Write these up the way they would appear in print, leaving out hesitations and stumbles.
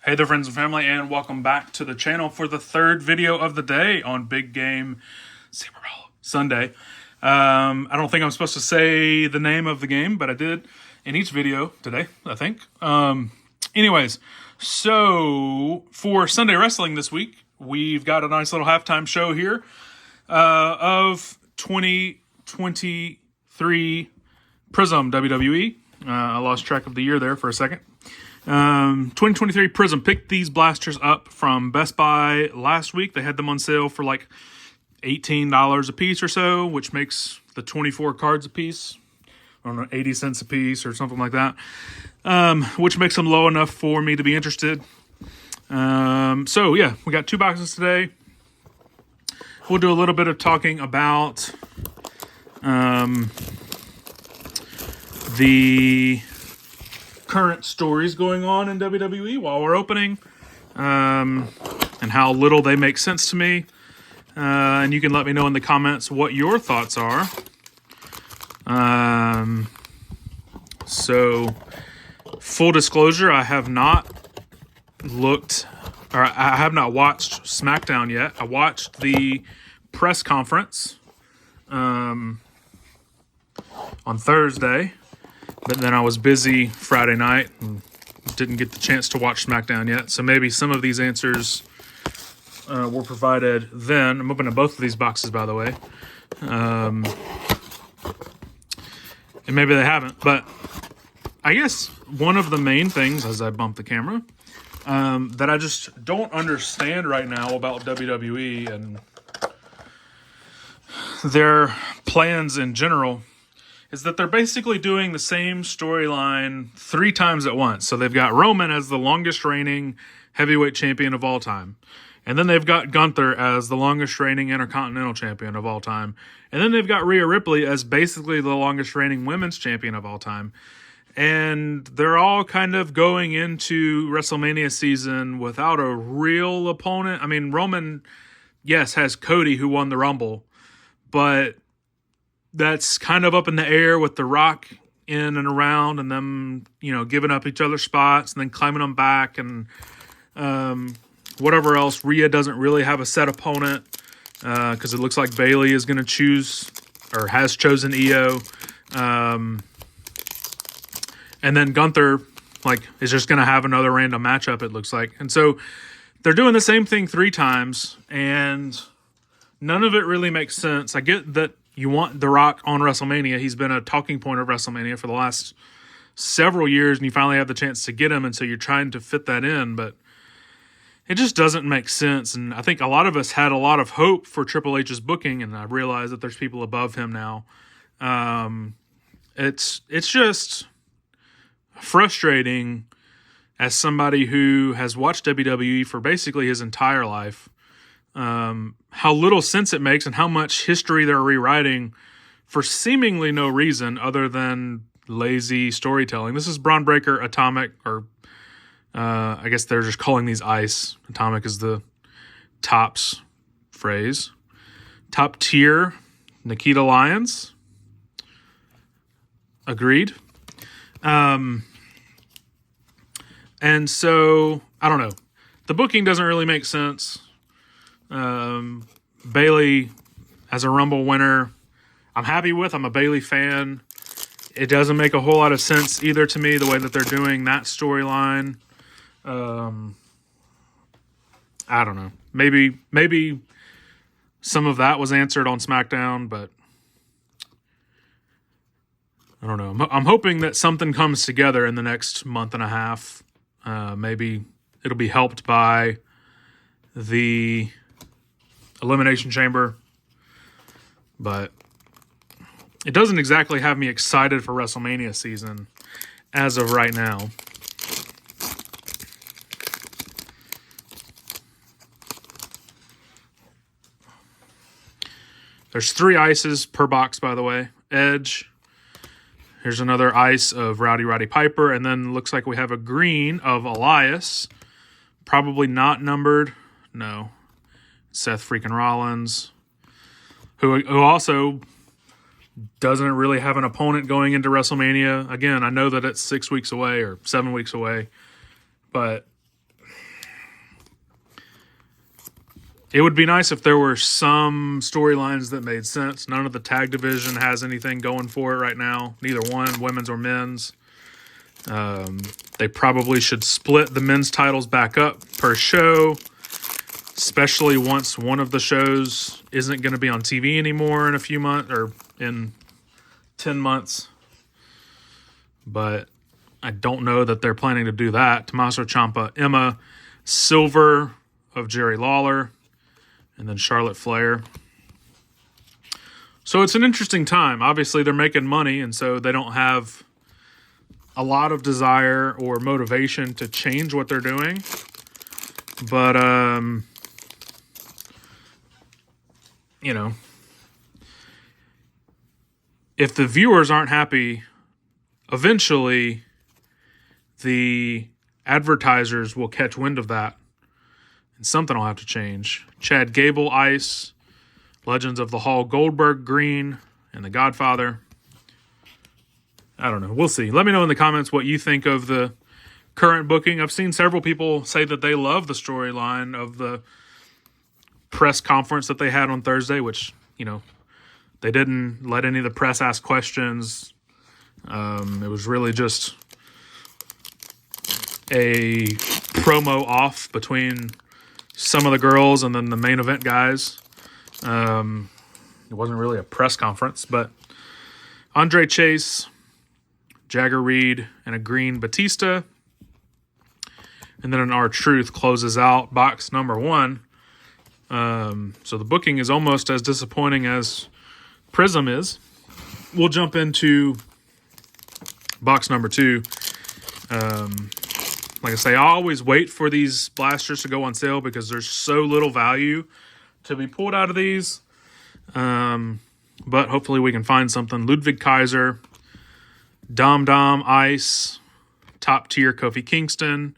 Hey there, friends and family, and welcome back to the channel for the third video of the day on Big Game Super Bowl Sunday. I don't think I'm supposed to say the name of the game, but I did in each video today, I think. Anyways, so for Sunday Wrestling this week, we've got a nice little halftime show here of 2023 Prizm WWE. I lost track of the year there for a second. 2023 Prizm picked these blasters up from Best Buy last week. They had them on sale for like $18 a piece or so, which makes the 24 cards a piece, I don't know, 80 cents a piece or something like that, which makes them low enough for me to be interested. So yeah, we got two boxes today. We'll do a little bit of talking about the current stories going on in WWE while we're opening, and how little they make sense to me. And you can let me know in the comments what your thoughts are. So, full disclosure, I have not watched SmackDown yet. I watched the press conference on Thursday. But then I was busy Friday night and didn't get the chance to watch SmackDown yet. So maybe some of these answers were provided then. I'm opening both of these boxes, by the way. And maybe they haven't. But I guess one of the main things, as I bump the camera, that I just don't understand right now about WWE and their plans in general is that they're basically doing the same storyline 3 times at once. So they've got Roman as the longest reigning heavyweight champion of all time. And then they've got Gunther as the longest reigning Intercontinental champion of all time. And then they've got Rhea Ripley as basically the longest reigning women's champion of all time. And they're all kind of going into WrestleMania season without a real opponent. I mean, Roman, yes, has Cody, who won the Rumble, but that's kind of up in the air with The Rock in and around and them, giving up each other's spots and then climbing them back and whatever else. Rhea doesn't really have a set opponent because it looks like Bayley is going to choose or has chosen Io. And then Gunther is just going to have another random matchup, it looks like. And so they're doing the same thing 3 times and none of it really makes sense. I get that you want The Rock on WrestleMania. He's been a talking point of WrestleMania for the last several years, and you finally have the chance to get him, and so you're trying to fit that in, but it just doesn't make sense. And I think a lot of us had a lot of hope for Triple H's booking, and I realize that there's people above him now. It's just frustrating as somebody who has watched WWE for basically his entire life. How little sense it makes and how much history they're rewriting for seemingly no reason other than lazy storytelling. This is Braun Breaker Atomic, or I guess they're just calling these Ice. Atomic is the tops phrase. Top tier, Nikita Lyons. Agreed. And so, I don't know. The booking doesn't really make sense. Bayley as a Rumble winner, I'm happy with. I'm a Bayley fan. It doesn't make a whole lot of sense either to me, the way that they're doing that storyline. I don't know. Maybe some of that was answered on SmackDown, but I don't know. I'm hoping that something comes together in the next month and a half. Maybe it'll be helped by the Elimination Chamber, but it doesn't exactly have me excited for WrestleMania season as of right now. There's 3 ices per box, by the way. Edge. Here's another ice of Rowdy Roddy Piper, and then looks like we have a green of Elias. Probably not numbered. No. Seth freaking Rollins, who also doesn't really have an opponent going into WrestleMania. Again, I know that it's 6 weeks away or 7 weeks away, but it would be nice if there were some storylines that made sense. None of the tag division has anything going for it right now. Neither one, women's or men's. They probably should split the men's titles back up per show, especially once one of the shows isn't going to be on TV anymore in a few months, or in 10 months. But I don't know that they're planning to do that. Tommaso Ciampa, Emma, Silver of Jerry Lawler, and then Charlotte Flair. So it's an interesting time. Obviously, they're making money, and so they don't have a lot of desire or motivation to change what they're doing. But, you know, if the viewers aren't happy, eventually the advertisers will catch wind of that, and something will have to change. Chad Gable, Ice, Legends of the Hall, Goldberg, Green, and The Godfather. I don't know. We'll see. Let me know in the comments what you think of the current booking. I've seen several people say that they love the storyline of the press conference that they had on Thursday, which, you know, they didn't let any of the press ask questions. It was really just a promo off between some of the girls and then the main event guys. It wasn't really a press conference, but Andre Chase, Jagger Reed, and a green Batista. And then an R-Truth closes out box number 1. So the booking is almost as disappointing as Prizm is. We'll jump into box number 2. Like I say, I always wait for these blasters to go on sale because there's so little value to be pulled out of these. But hopefully we can find something. Ludwig Kaiser, Dom Ice, top tier Kofi Kingston,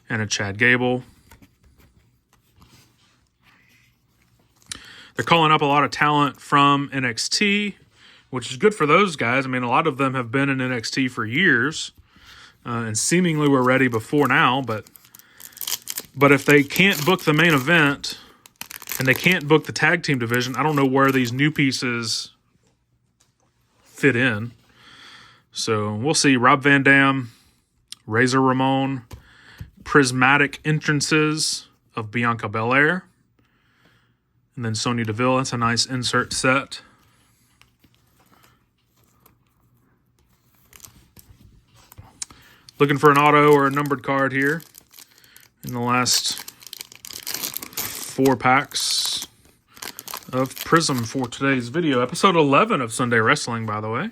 and a Chad Gable. They're calling up a lot of talent from NXT, which is good for those guys. I mean, a lot of them have been in NXT for years. And seemingly were ready before now, but if they can't book the main event and they can't book the tag team division, I don't know where these new pieces fit in. So we'll see. Rob Van Dam, Razor Ramon, prismatic entrances of Bianca Belair, and then Sonya Deville. That's a nice insert set. Looking for an auto or a numbered card here in the last 4 packs of Prizm for today's video. Episode 11 of Sunday Wrestling, by the way.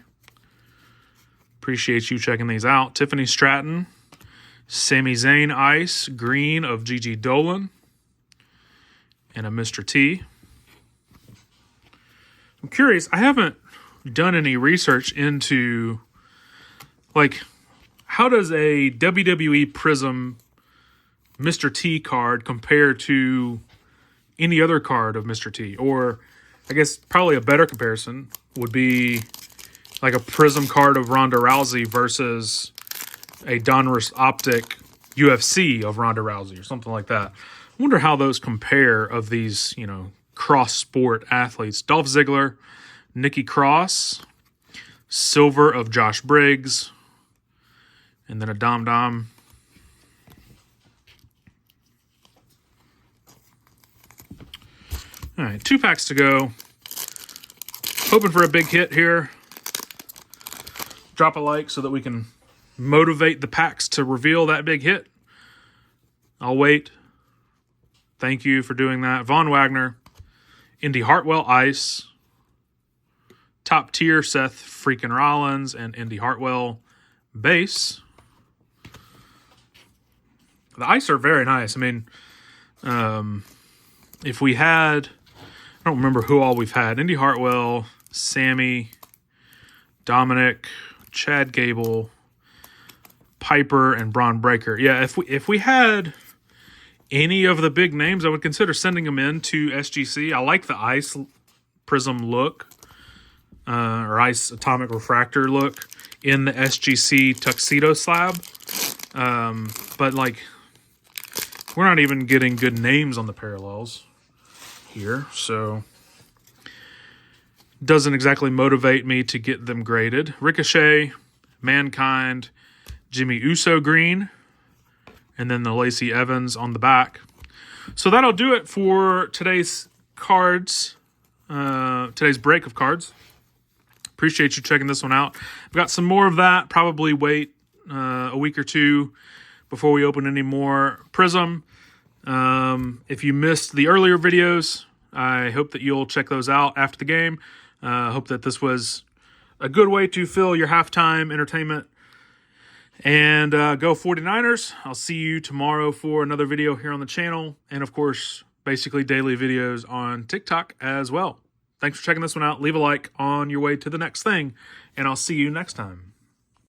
Appreciate you checking these out. Tiffany Stratton, Sami Zayn Ice, green of Gigi Dolan, and a Mr. T. I'm curious, I haven't done any research into, like, how does a WWE Prizm Mr. T card compare to any other card of Mr. T? Or I guess probably a better comparison would be like a Prizm card of Ronda Rousey versus a Donruss Optic UFC of Ronda Rousey or something like that. I wonder how those compare of these, you know, cross-sport athletes. Dolph Ziggler, Nikki Cross, silver of Josh Briggs, and then a Dom. All right, 2 packs to go. Hoping for a big hit here. Drop a like so that we can motivate the packs to reveal that big hit. I'll wait. Thank you for doing that. Von Wagner, Indy Hartwell Ice, top tier Seth freaking Rollins, and Indy Hartwell base. The ice are very nice. I mean, if we had, I don't remember who all we've had. Indy Hartwell, Sammy, Dominic, Chad Gable, Piper, and Braun Breaker. Yeah, if we had any of the big names, I would consider sending them in to SGC. I like the Ice Prizm look, or Ice Atomic Refractor look in the SGC Tuxedo slab. But, like, we're not even getting good names on the parallels. here, so doesn't exactly motivate me to get them graded. Ricochet, Mankind, Jimmy Uso green, and then the Lacey Evans on the back. So that'll do it for today's cards, today's break of cards. Appreciate you checking this one out. I've got some more of that. Probably wait a week or two before we open any more Prizm. If you missed the earlier videos, I hope that you'll check those out after the game. Hope that this was a good way to fill your halftime entertainment. And go 49ers. I'll see you tomorrow for another video here on the channel. And, of course, basically daily videos on TikTok as well. Thanks for checking this one out. Leave a like on your way to the next thing. And I'll see you next time.